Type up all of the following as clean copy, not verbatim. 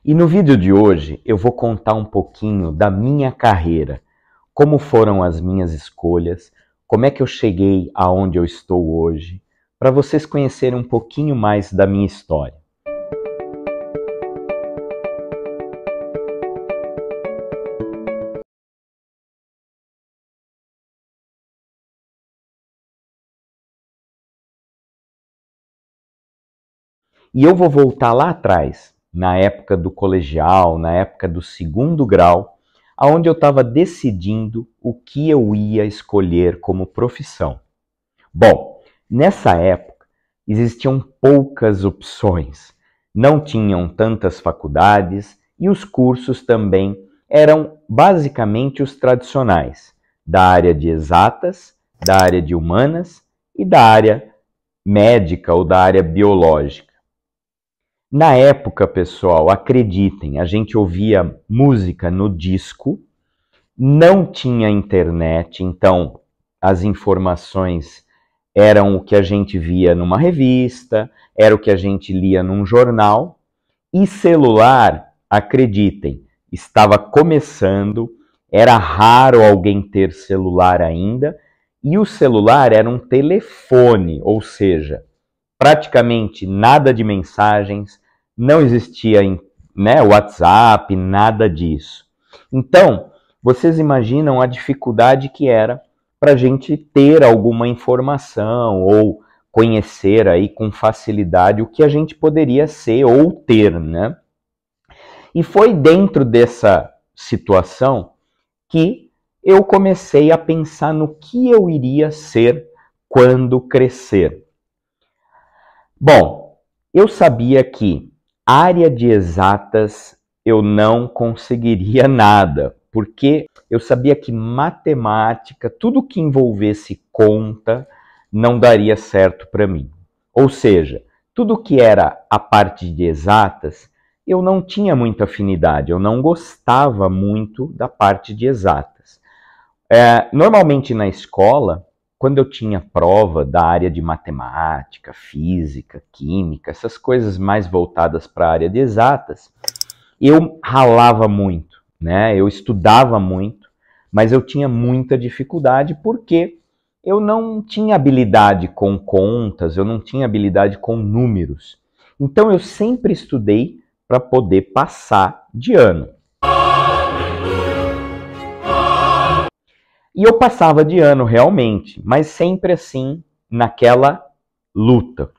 E no vídeo de hoje eu vou contar um pouquinho da minha carreira, como foram as minhas escolhas, como é que eu cheguei aonde eu estou hoje, para vocês conhecerem um pouquinho mais da minha história. E eu vou voltar lá atrás, na época do colegial, na época do segundo grau, aonde eu estava decidindo o que eu ia escolher como profissão. Bom, nessa época existiam poucas opções, não tinham tantas faculdades e os cursos também eram basicamente os tradicionais, da área de exatas, da área de humanas e da área médica ou da área biológica. Na época, pessoal, acreditem, a gente ouvia música no disco, não tinha internet, então as informações eram o que a gente via numa revista, era o que a gente lia num jornal, e celular, acreditem, estava começando, era raro alguém ter celular ainda, e o celular era um telefone, ou seja, praticamente nada de mensagens, não existia WhatsApp, nada disso. Então, vocês imaginam a dificuldade que era para a gente ter alguma informação ou conhecer aí com facilidade o que a gente poderia ser ou ter, né? E foi dentro dessa situação que eu comecei a pensar no que eu iria ser quando crescer. Bom, eu sabia que área de exatas eu não conseguiria nada, porque eu sabia que matemática, tudo que envolvesse conta, não daria certo para mim. Ou seja, tudo que era a parte de exatas, eu não tinha muita afinidade, eu não gostava muito da parte de exatas. Normalmente na escola, quando eu tinha prova da área de matemática, física, química, essas coisas mais voltadas para a área de exatas, eu ralava muito, né? Eu estudava muito, mas eu tinha muita dificuldade porque eu não tinha habilidade com contas, eu não tinha habilidade com números. Então eu sempre estudei para poder passar de ano. E eu passava de ano realmente, mas sempre assim, naquela luta.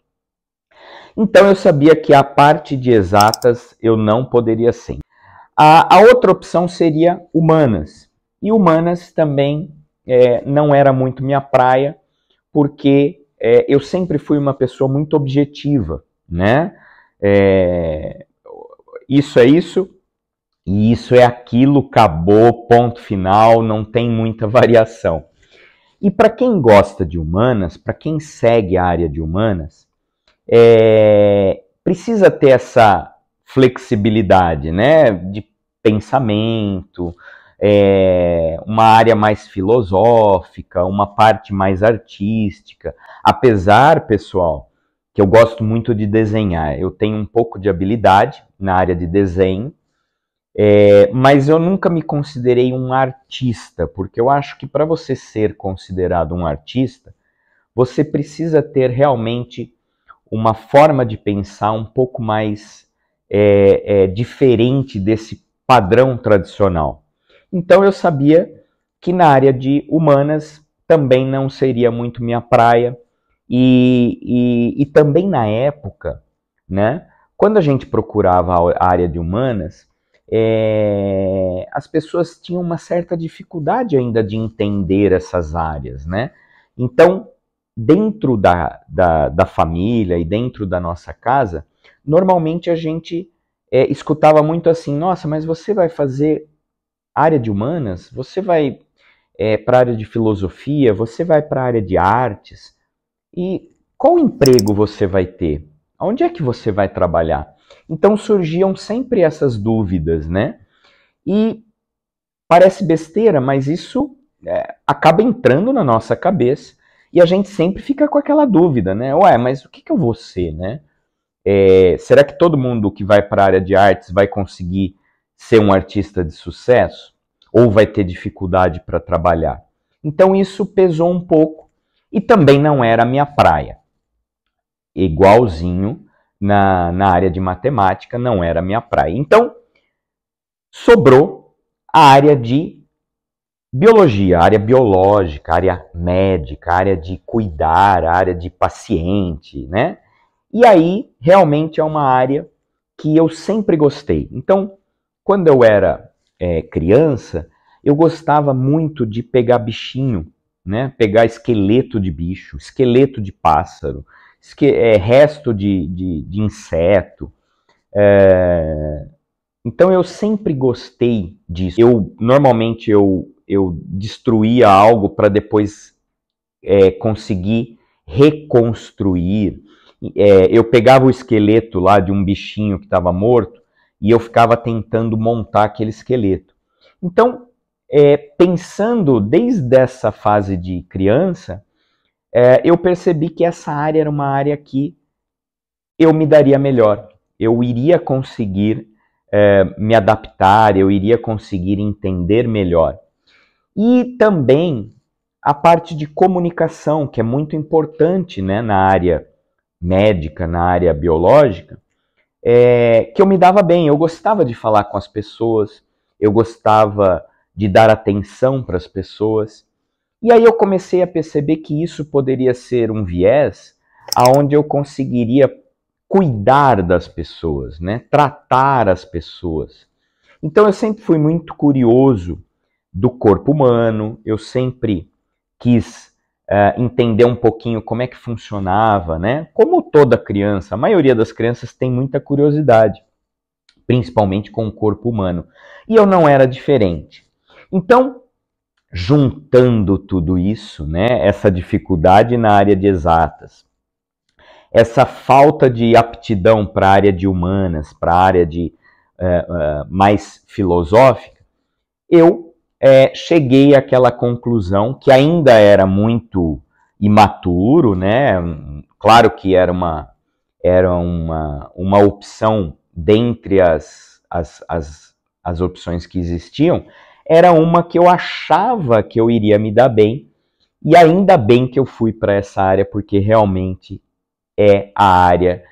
Então eu sabia que a parte de exatas eu não poderia ser. A outra opção seria humanas. E humanas também não era muito minha praia, porque eu sempre fui uma pessoa muito objetiva, né? Isso é isso, e isso é aquilo, acabou, ponto final, não tem muita variação. E para quem gosta de humanas, para quem segue a área de humanas, precisa ter essa flexibilidade, né, de pensamento, uma área mais filosófica, uma parte mais artística. Apesar, pessoal, que eu gosto muito de desenhar, eu tenho um pouco de habilidade na área de desenho, mas eu nunca me considerei um artista, porque eu acho que para você ser considerado um artista, você precisa ter realmente uma forma de pensar um pouco mais diferente desse padrão tradicional. Então eu sabia que na área de humanas também não seria muito minha praia, e também na época, né, quando a gente procurava a área de humanas, as pessoas tinham uma certa dificuldade ainda de entender essas áreas, né? Então, dentro da família e dentro da nossa casa, normalmente a gente escutava muito assim, nossa, mas você vai fazer área de humanas? Você vai para a área de filosofia? Você vai para a área de artes? E qual emprego você vai ter? Onde é que você vai trabalhar? Então surgiam sempre essas dúvidas, né? E parece besteira, mas isso acaba entrando na nossa cabeça e a gente sempre fica com aquela dúvida, né? Ué, mas o que eu vou ser, né? Será que todo mundo que vai para a área de artes vai conseguir ser um artista de sucesso? Ou vai ter dificuldade para trabalhar? Então isso pesou um pouco e também não era a minha praia. Igualzinho na área de matemática, não era a minha praia. Então sobrou a área de biologia, a área biológica, a área médica, a área de cuidar, a área de paciente, né? E aí, realmente é uma área que eu sempre gostei. Então, quando eu era criança, eu gostava muito de pegar bichinho, né? Pegar esqueleto de bicho, esqueleto de pássaro, resto de inseto. Então, eu sempre gostei disso. Normalmente, eu destruía algo para depois conseguir reconstruir. Eu pegava o esqueleto lá de um bichinho que estava morto e eu ficava tentando montar aquele esqueleto. Então, pensando desde essa fase de criança, eu percebi que essa área era uma área que eu me daria melhor. Eu iria conseguir me adaptar, eu iria conseguir entender melhor. E também a parte de comunicação, que é muito importante, né, na área médica, na área biológica, que eu me dava bem. Eu gostava de falar com as pessoas, eu gostava de dar atenção para as pessoas. E aí eu comecei a perceber que isso poderia ser um viés aonde eu conseguiria cuidar das pessoas, né, tratar as pessoas. Então eu sempre fui muito curioso do corpo humano, eu sempre quis entender um pouquinho como é que funcionava, né? Como toda criança, a maioria das crianças tem muita curiosidade, principalmente com o corpo humano. E eu não era diferente. Então, juntando tudo isso, né, essa dificuldade na área de exatas, essa falta de aptidão para a área de humanas, para a área de mais filosófica, eu cheguei àquela conclusão que ainda era muito imaturo, né? Claro que era uma opção dentre as opções que existiam, era uma que eu achava que eu iria me dar bem, e ainda bem que eu fui para essa área, porque realmente é a área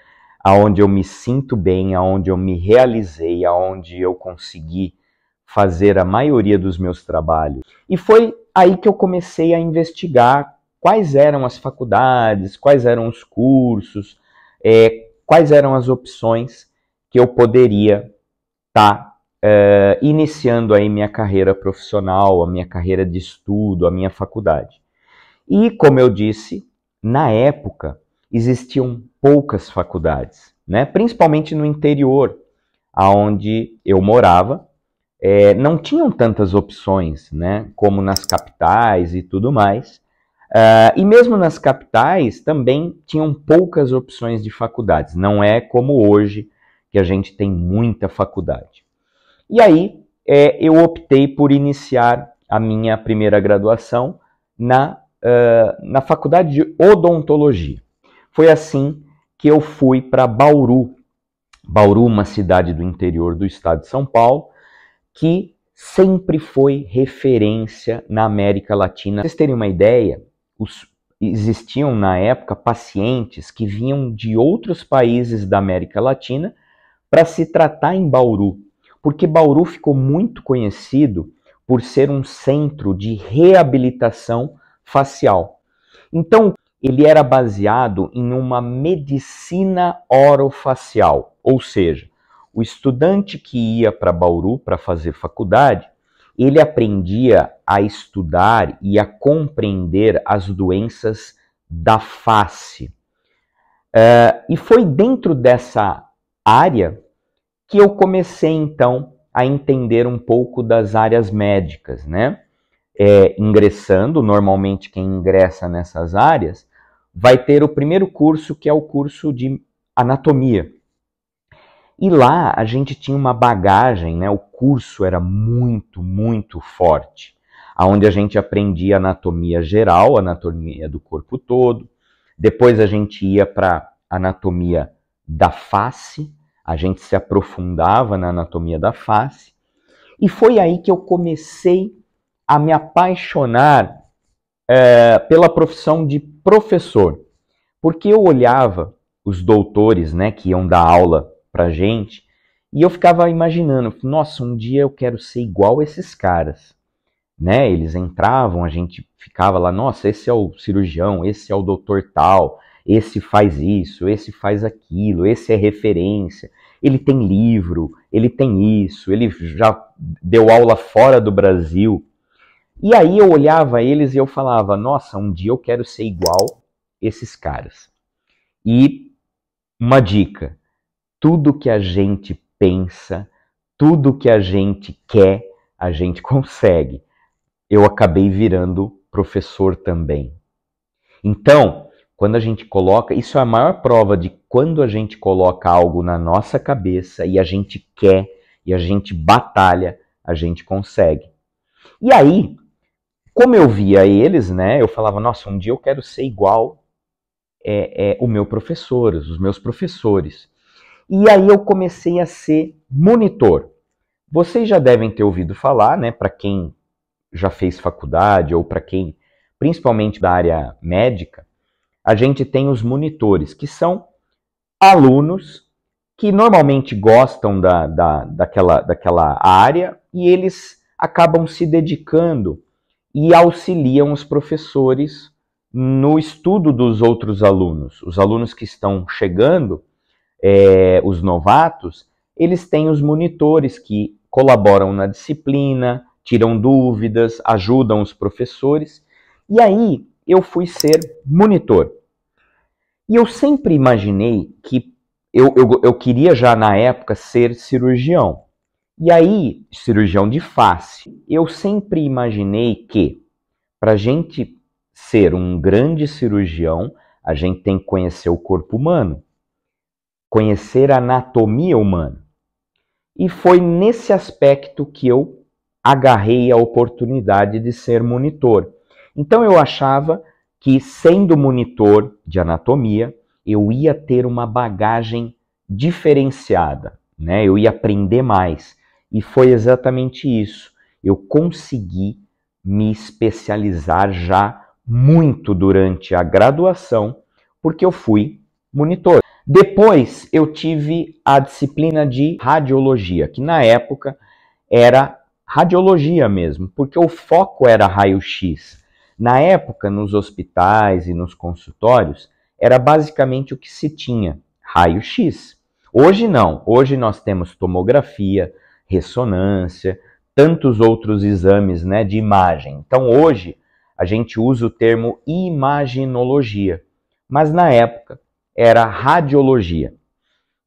onde eu me sinto bem, onde eu me realizei, onde eu consegui fazer a maioria dos meus trabalhos. E foi aí que eu comecei a investigar quais eram as faculdades, quais eram os cursos, quais eram as opções que eu poderia estar iniciando aí minha carreira profissional, a minha carreira de estudo, a minha faculdade. E, como eu disse, na época existiam poucas faculdades, né? Principalmente no interior, onde eu morava, não tinham tantas opções, né, como nas capitais e tudo mais. E mesmo nas capitais também tinham poucas opções de faculdades. Não é como hoje, que a gente tem muita faculdade. E aí eu optei por iniciar a minha primeira graduação na faculdade de odontologia. Foi assim que eu fui para Bauru. Bauru, uma cidade do interior do estado de São Paulo, que sempre foi referência na América Latina. Para vocês terem uma ideia, existiam na época pacientes que vinham de outros países da América Latina para se tratar em Bauru, porque Bauru ficou muito conhecido por ser um centro de reabilitação facial. Então, ele era baseado em uma medicina orofacial, ou seja, o estudante que ia para Bauru para fazer faculdade, ele aprendia a estudar e a compreender as doenças da face. E foi dentro dessa área que eu comecei, então, a entender um pouco das áreas médicas, né? Ingressando, normalmente quem ingressa nessas áreas, vai ter o primeiro curso, que é o curso de anatomia. E lá a gente tinha uma bagagem, né? O curso era muito, muito forte, onde a gente aprendia anatomia geral, anatomia do corpo todo. Depois a gente ia para anatomia da face, a gente se aprofundava na anatomia da face, e foi aí que eu comecei a me apaixonar pela profissão de professor, porque eu olhava os doutores, né, que iam dar aula pra gente, e eu ficava imaginando, nossa, um dia eu quero ser igual a esses caras, né? Eles entravam, a gente ficava lá, nossa, esse é o cirurgião, esse é o doutor tal, esse faz isso, esse faz aquilo, esse é referência, ele tem livro, ele tem isso, ele já deu aula fora do Brasil. E aí eu olhava eles e eu falava, nossa, um dia eu quero ser igual esses caras. E uma dica, tudo que a gente pensa, tudo que a gente quer, a gente consegue. Eu acabei virando professor também. Então, quando a gente coloca, isso é a maior prova de quando a gente coloca algo na nossa cabeça e a gente quer e a gente batalha, a gente consegue. E aí, como eu via eles, né, eu falava, nossa, um dia eu quero ser igual o meu professor, os meus professores. E aí eu comecei a ser monitor. Vocês já devem ter ouvido falar, né, para quem já fez faculdade ou para quem, principalmente da área médica, a gente tem os monitores, que são alunos que normalmente gostam daquela área e eles acabam se dedicando e auxiliam os professores no estudo dos outros alunos. Os alunos que estão chegando, os novatos, eles têm os monitores que colaboram na disciplina, tiram dúvidas, ajudam os professores. E aí eu fui ser monitor. E eu sempre imaginei que eu queria já na época ser cirurgião. E aí, cirurgião de face. Eu sempre imaginei que para a gente ser um grande cirurgião, a gente tem que conhecer o corpo humano, conhecer a anatomia humana. E foi nesse aspecto que eu agarrei a oportunidade de ser monitor. Então eu achava que, sendo monitor de anatomia, eu ia ter uma bagagem diferenciada, né? Eu ia aprender mais. E foi exatamente isso. Eu consegui me especializar já muito durante a graduação, porque eu fui monitor. Depois eu tive a disciplina de radiologia, que na época era radiologia mesmo, porque o foco era raio-x. Na época, nos hospitais e nos consultórios, era basicamente o que se tinha, raio-x. Hoje não, hoje nós temos tomografia, ressonância, tantos outros exames, né, de imagem. Então hoje a gente usa o termo imaginologia, mas na época era radiologia.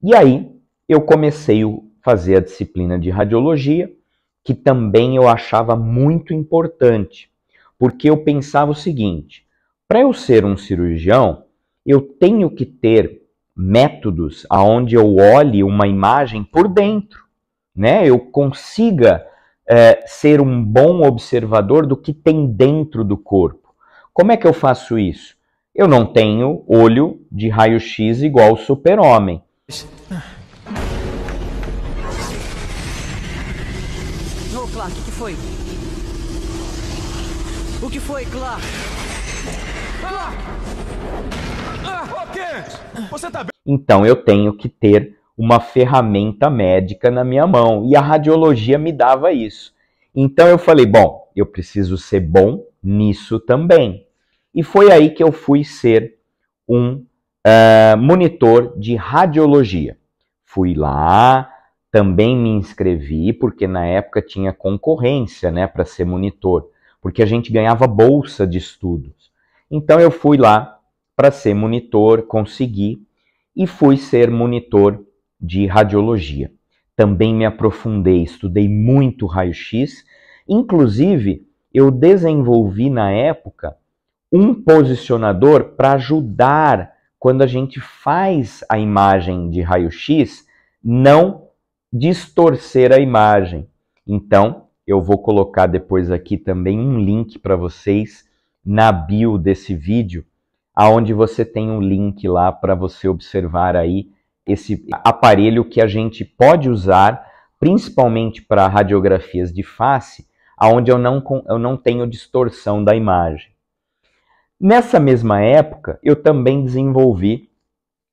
E aí eu comecei a fazer a disciplina de radiologia, que também eu achava muito importante, porque eu pensava o seguinte, para eu ser um cirurgião, eu tenho que ter métodos aonde eu olhe uma imagem por dentro, né? Eu consiga ser um bom observador do que tem dentro do corpo. Como é que eu faço isso? Eu não tenho olho de raio-x igual o super-homem. Ô, Clark, o que foi? O que foi, Clark? Ô, Kent! Você tá bem? Então eu tenho que ter uma ferramenta médica na minha mão. E a radiologia me dava isso. Então eu falei, bom, eu preciso ser bom nisso também. E foi aí que eu fui ser um monitor de radiologia. Fui lá, também me inscrevi, porque na época tinha concorrência, né, para ser monitor, porque a gente ganhava bolsa de estudos. Então eu fui lá para ser monitor, consegui, e fui ser monitor de radiologia. Também me aprofundei, estudei muito raio-x, inclusive eu desenvolvi na época um posicionador para ajudar quando a gente faz a imagem de raio-x, não distorcer a imagem. Então, eu vou colocar depois aqui também um link para vocês na bio desse vídeo, aonde você tem um link lá para você observar aí esse aparelho que a gente pode usar principalmente para radiografias de face, onde eu não tenho distorção da imagem. Nessa mesma época, eu também desenvolvi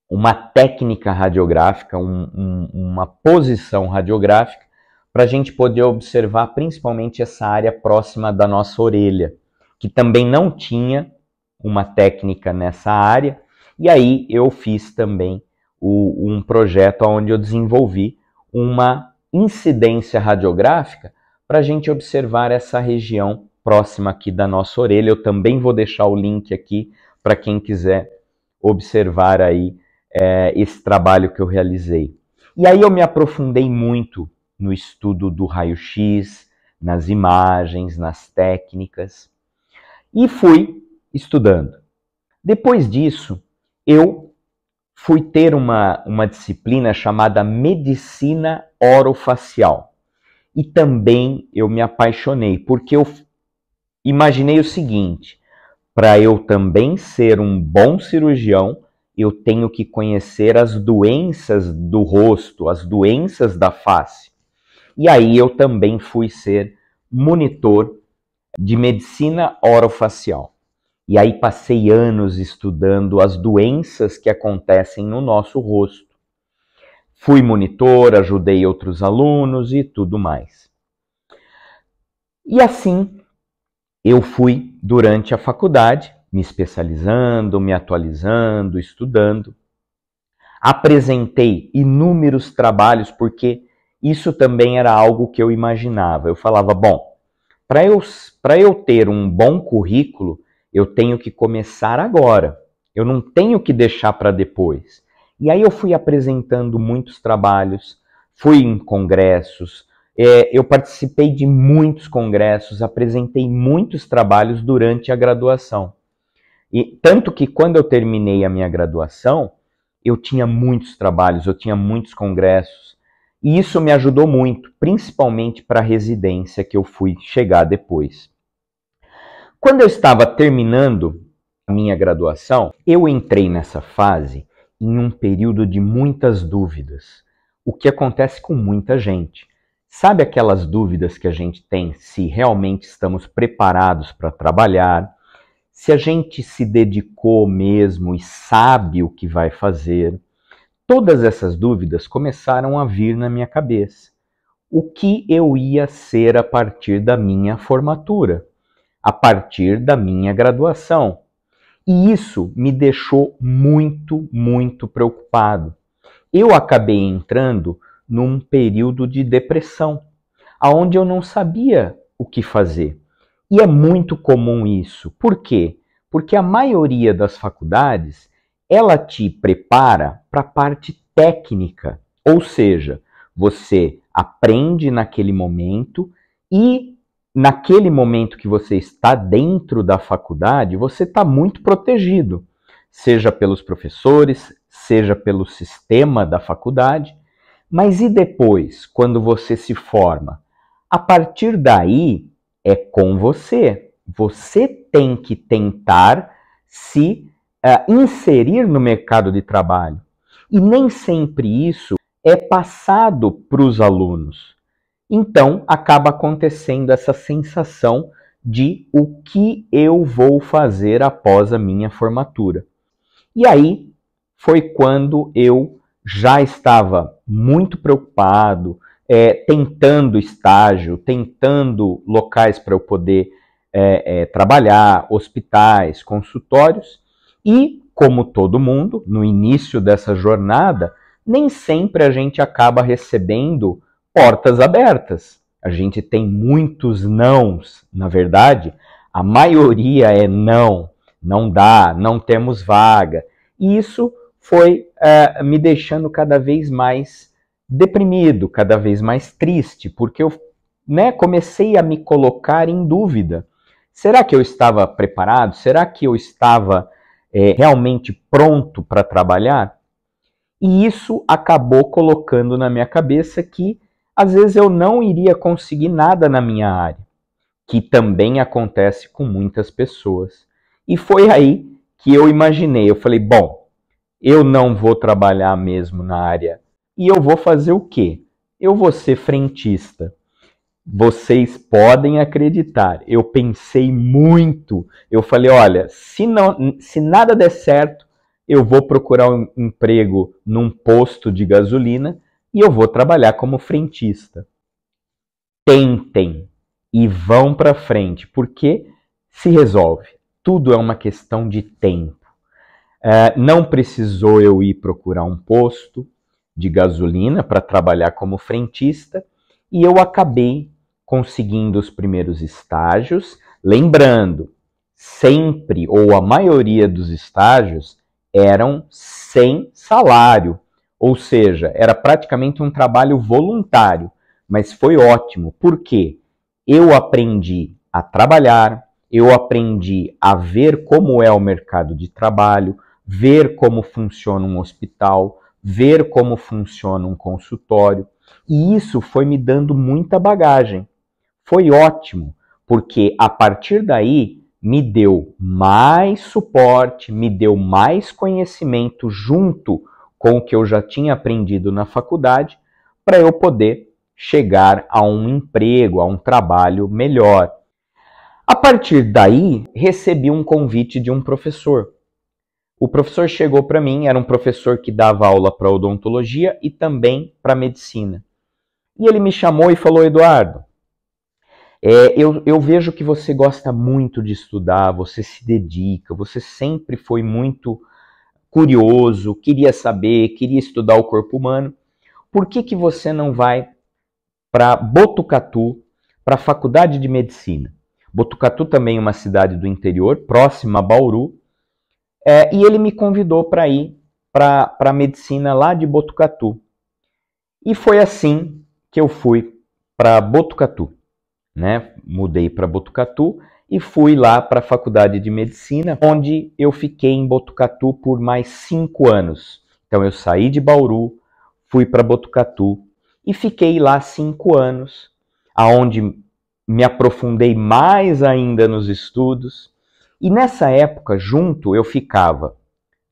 uma técnica radiográfica, uma posição radiográfica, para a gente poder observar principalmente essa área próxima da nossa orelha, que também não tinha uma técnica nessa área, e aí eu fiz também um projeto onde eu desenvolvi uma incidência radiográfica para a gente observar essa região próxima aqui da nossa orelha. Eu também vou deixar o link aqui para quem quiser observar aí esse trabalho que eu realizei. E aí eu me aprofundei muito no estudo do raio-x, nas imagens, nas técnicas, e fui estudando. Depois disso, eu fui ter uma disciplina chamada medicina orofacial. E também eu me apaixonei, porque eu imaginei o seguinte: para eu também ser um bom cirurgião, eu tenho que conhecer as doenças do rosto, as doenças da face. E aí eu também fui ser monitor de medicina orofacial. E aí passei anos estudando as doenças que acontecem no nosso rosto. Fui monitor, ajudei outros alunos e tudo mais. E assim eu fui durante a faculdade, me especializando, me atualizando, estudando. Apresentei inúmeros trabalhos, porque isso também era algo que eu imaginava. Eu falava, bom, para eu ter um bom currículo, eu tenho que começar agora. Eu não tenho que deixar para depois. E aí eu fui apresentando muitos trabalhos, fui em congressos, eu participei de muitos congressos, apresentei muitos trabalhos durante a graduação. E tanto que quando eu terminei a minha graduação, eu tinha muitos trabalhos, eu tinha muitos congressos. E isso me ajudou muito, principalmente para a residência que eu fui chegar depois. Quando eu estava terminando a minha graduação, eu entrei nessa fase em um período de muitas dúvidas, o que acontece com muita gente. Sabe aquelas dúvidas que a gente tem se realmente estamos preparados para trabalhar, se a gente se dedicou mesmo e sabe o que vai fazer? Todas essas dúvidas começaram a vir na minha cabeça. O que eu ia ser a partir da minha formatura, a partir da minha graduação? E isso me deixou muito, muito preocupado. Eu acabei entrando num período de depressão, onde eu não sabia o que fazer. E é muito comum isso. Por quê? Porque a maioria das faculdades, ela te prepara para a parte técnica. Ou seja, você aprende naquele momento e naquele momento que você está dentro da faculdade, você está muito protegido, seja pelos professores, seja pelo sistema da faculdade. Mas e depois, quando você se forma? A partir daí, é com você. Você tem que tentar se inserir no mercado de trabalho. E nem sempre isso é passado para os alunos. Então, acaba acontecendo essa sensação de o que eu vou fazer após a minha formatura. E aí foi quando eu já estava muito preocupado, tentando estágio, tentando locais para eu poder trabalhar, hospitais, consultórios, e, como todo mundo, no início dessa jornada, nem sempre a gente acaba recebendo portas abertas. A gente tem muitos nãos, na verdade, a maioria é não, não dá, não temos vaga, e isso foi me deixando cada vez mais deprimido, cada vez mais triste, porque eu comecei a me colocar em dúvida. Será que eu estava preparado? Será que eu estava realmente pronto para trabalhar? E isso acabou colocando na minha cabeça que às vezes eu não iria conseguir nada na minha área, que também acontece com muitas pessoas. E foi aí que eu imaginei, eu falei, bom, eu não vou trabalhar mesmo na área. E eu vou fazer o quê? Eu vou ser frentista. Vocês podem acreditar, eu pensei muito. Eu falei, olha, se nada der certo, eu vou procurar um emprego num posto de gasolina e eu vou trabalhar como frentista. Tentem e vão para frente, porque se resolve. Tudo é uma questão de tempo. Não precisou eu ir procurar um posto de gasolina para trabalhar como frentista e eu acabei conseguindo os primeiros estágios. Lembrando, sempre ou a maioria dos estágios eram sem salário, ou seja, era praticamente um trabalho voluntário, mas foi ótimo, porque eu aprendi a trabalhar, eu aprendi a ver como é o mercado de trabalho, ver como funciona um hospital, ver como funciona um consultório, e isso foi me dando muita bagagem. Foi ótimo, porque a partir daí me deu mais suporte, me deu mais conhecimento junto com o que eu já tinha aprendido na faculdade, para eu poder chegar a um emprego, a um trabalho melhor. A partir daí, recebi um convite de um professor. O professor chegou para mim, era um professor que dava aula para odontologia e também para medicina. E ele me chamou e falou, Eduardo, eu vejo que você gosta muito de estudar, você se dedica, você sempre foi muito curioso, queria saber, queria estudar o corpo humano. Por que você não vai para Botucatu, para a Faculdade de Medicina? Botucatu também é uma cidade do interior, próxima a Bauru, e ele me convidou para ir para a medicina lá de Botucatu. E foi assim que eu fui para Botucatu. Né? Mudei para Botucatu e fui lá para a Faculdade de Medicina, onde eu fiquei em Botucatu por mais 5 anos. Então eu saí de Bauru, fui para Botucatu e fiquei lá 5 anos, aonde me aprofundei mais ainda nos estudos. E nessa época, junto, eu ficava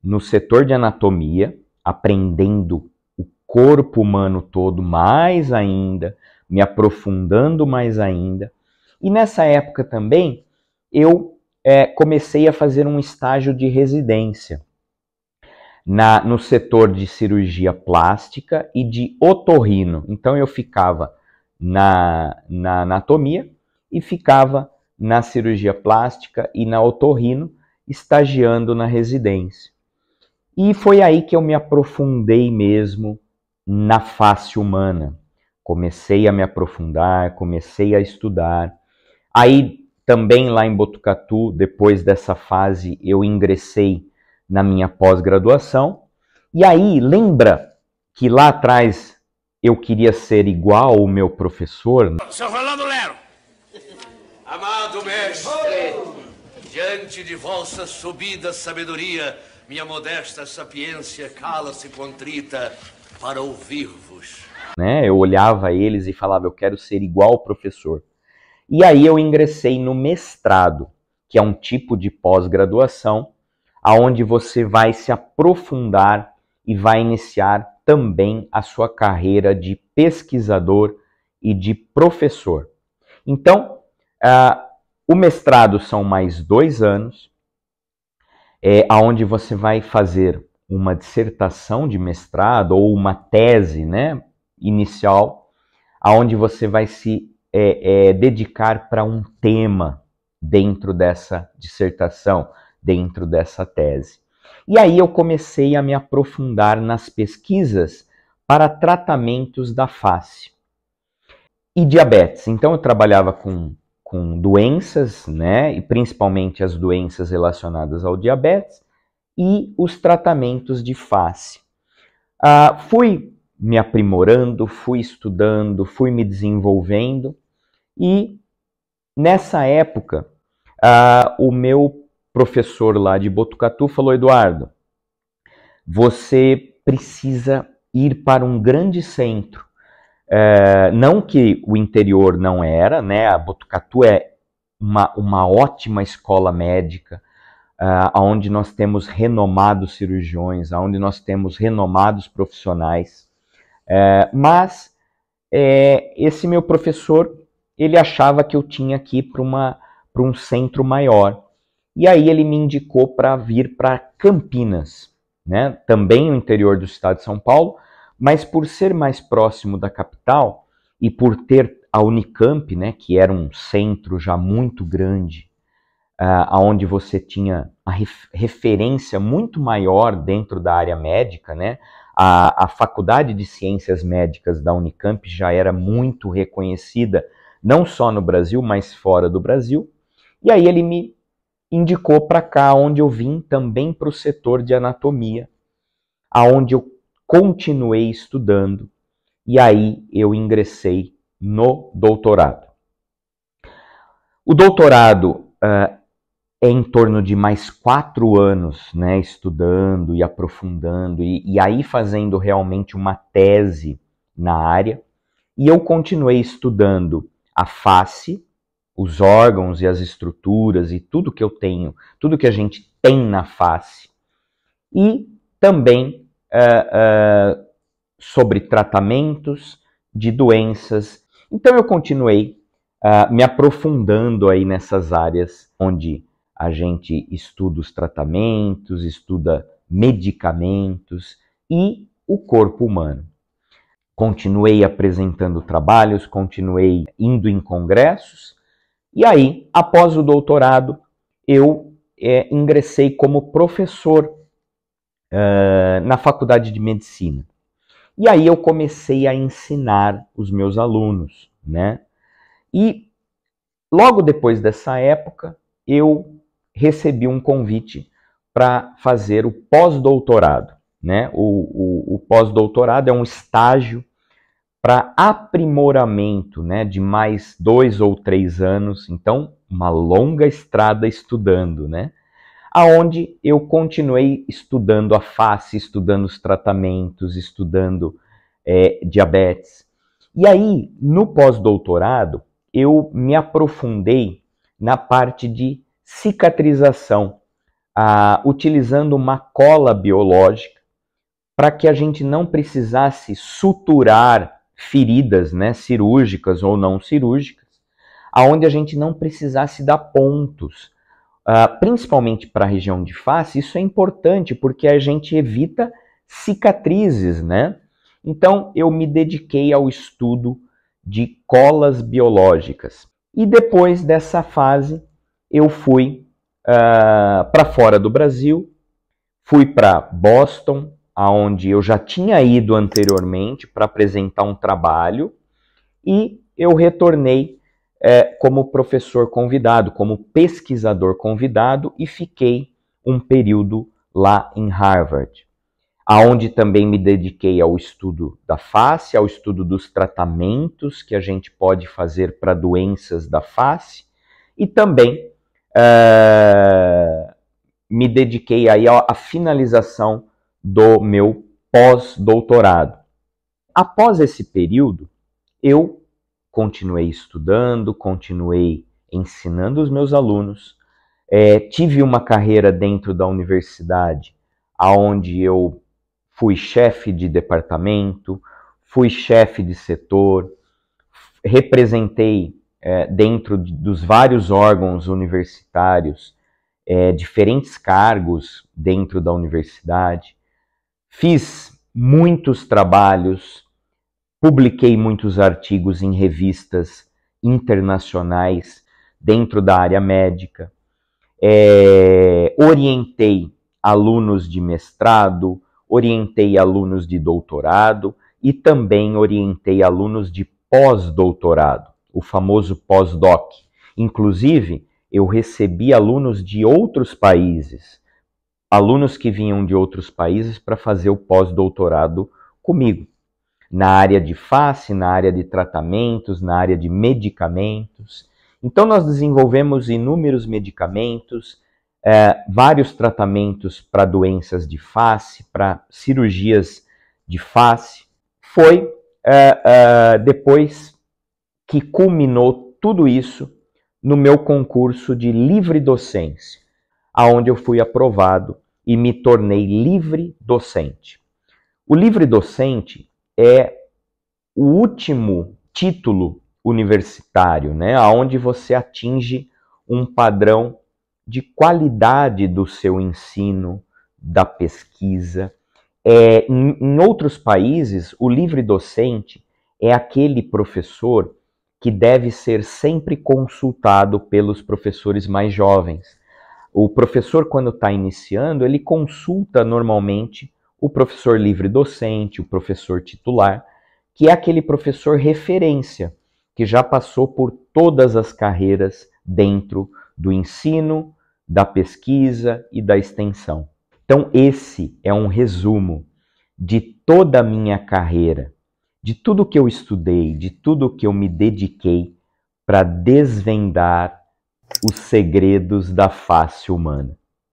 no setor de anatomia, aprendendo o corpo humano todo mais ainda, me aprofundando mais ainda. E nessa época também, eu comecei a fazer um estágio de residência no setor de cirurgia plástica e de otorrino. Então eu ficava na anatomia e ficava na cirurgia plástica e na otorrino, estagiando na residência. E foi aí que eu me aprofundei mesmo na face humana. Comecei a me aprofundar, comecei a estudar. Aí também lá em Botucatu, depois dessa fase, eu ingressei na minha pós-graduação. E aí, lembra que lá atrás eu queria ser igual ao meu professor? Seu Rolando Lero! Amado mestre, diante de vossa subida sabedoria, minha modesta sapiência cala-se contrita para ouvir-vos. Né? Eu olhava eles e falava, eu quero ser igual ao professor. E aí eu ingressei no mestrado, que é um tipo de pós-graduação, aonde você vai se aprofundar e vai iniciar também a sua carreira de pesquisador e de professor. Então, o mestrado são mais 2 anos, aonde você vai fazer uma dissertação de mestrado ou uma tese, né, inicial, aonde você vai se dedicar para um tema dentro dessa dissertação, dentro dessa tese. E aí eu comecei a me aprofundar nas pesquisas para tratamentos da face e diabetes. Então eu trabalhava com doenças, né, e principalmente as doenças relacionadas ao diabetes e os tratamentos de face. Fui me aprimorando, fui estudando, fui me desenvolvendo e nessa época o meu professor lá de Botucatu falou, Eduardo, você precisa ir para um grande centro. Não que o interior não era, né? A Botucatu é uma ótima escola médica, onde nós temos renomados cirurgiões, onde nós temos renomados profissionais. Mas esse meu professor, ele achava que eu tinha que ir para um centro maior. E aí ele me indicou para vir para Campinas, né? Também no interior do estado de São Paulo, mas por ser mais próximo da capital e por ter a Unicamp, né, que era um centro já muito grande, onde você tinha a referência muito maior dentro da área médica, né? A Faculdade de Ciências Médicas da Unicamp já era muito reconhecida, não só no Brasil, mas fora do Brasil. E aí ele me indicou para cá, onde eu vim também para o setor de anatomia, aonde eu continuei estudando, e aí eu ingressei no doutorado. O doutorado é em torno de mais 4 anos, né, estudando e aprofundando, e aí fazendo realmente uma tese na área, e eu continuei estudando a face, os órgãos e as estruturas e tudo que eu tenho, tudo que a gente tem na face, e também sobre tratamentos de doenças. Então eu continuei me aprofundando aí nessas áreas onde a gente estuda os tratamentos, estuda medicamentos e o corpo humano. Continuei apresentando trabalhos, continuei indo em congressos, e aí, após o doutorado, eu ingressei como professor na Faculdade de Medicina. E aí eu comecei a ensinar os meus alunos, né? E logo depois dessa época, eu recebi um convite para fazer o pós-doutorado, né? O pós-doutorado é um estágio para aprimoramento, né, de mais 2 ou 3 anos, então uma longa estrada estudando, né? Aonde eu continuei estudando a face, estudando os tratamentos, estudando diabetes. E aí, no pós-doutorado, eu me aprofundei na parte de cicatrização, utilizando uma cola biológica para que a gente não precisasse suturar feridas, né, cirúrgicas ou não cirúrgicas, aonde a gente não precisasse dar pontos. Principalmente para a região de face, isso é importante porque a gente evita cicatrizes, né? Então eu me dediquei ao estudo de colas biológicas. E depois dessa fase, eu fui para fora do Brasil, fui para Boston, aonde eu já tinha ido anteriormente para apresentar um trabalho, e eu retornei como professor convidado, como pesquisador convidado, e fiquei um período lá em Harvard, aonde também me dediquei ao estudo da face, ao estudo dos tratamentos que a gente pode fazer para doenças da face, e também me dediquei aí à finalização do meu pós-doutorado. Após esse período, eu continuei estudando, continuei ensinando os meus alunos, tive uma carreira dentro da universidade, onde eu fui chefe de departamento, fui chefe de setor, representei dentro dos vários órgãos universitários diferentes cargos dentro da universidade, fiz muitos trabalhos, publiquei muitos artigos em revistas internacionais dentro da área médica, orientei alunos de mestrado, orientei alunos de doutorado e também orientei alunos de pós-doutorado, o famoso pós-doc. Inclusive, eu recebi alunos de outros países, alunos que vinham de outros países para fazer o pós-doutorado comigo, na área de face, na área de tratamentos, na área de medicamentos. Então nós desenvolvemos inúmeros medicamentos, vários tratamentos para doenças de face, para cirurgias de face. Foi depois que culminou tudo isso no meu concurso de livre docência, aonde eu fui aprovado e me tornei livre docente. O livre docente é o último título universitário, né, aonde você atinge um padrão de qualidade do seu ensino, da pesquisa. Em outros países, o livre docente é aquele professor que deve ser sempre consultado pelos professores mais jovens. O professor, quando está iniciando, ele consulta normalmente o professor livre docente, o professor titular, que é aquele professor referência, que já passou por todas as carreiras dentro do ensino, da pesquisa e da extensão. Então, esse é um resumo de toda a minha carreira, de tudo que eu estudei, de tudo que eu me dediquei para desvendar os segredos da face humana.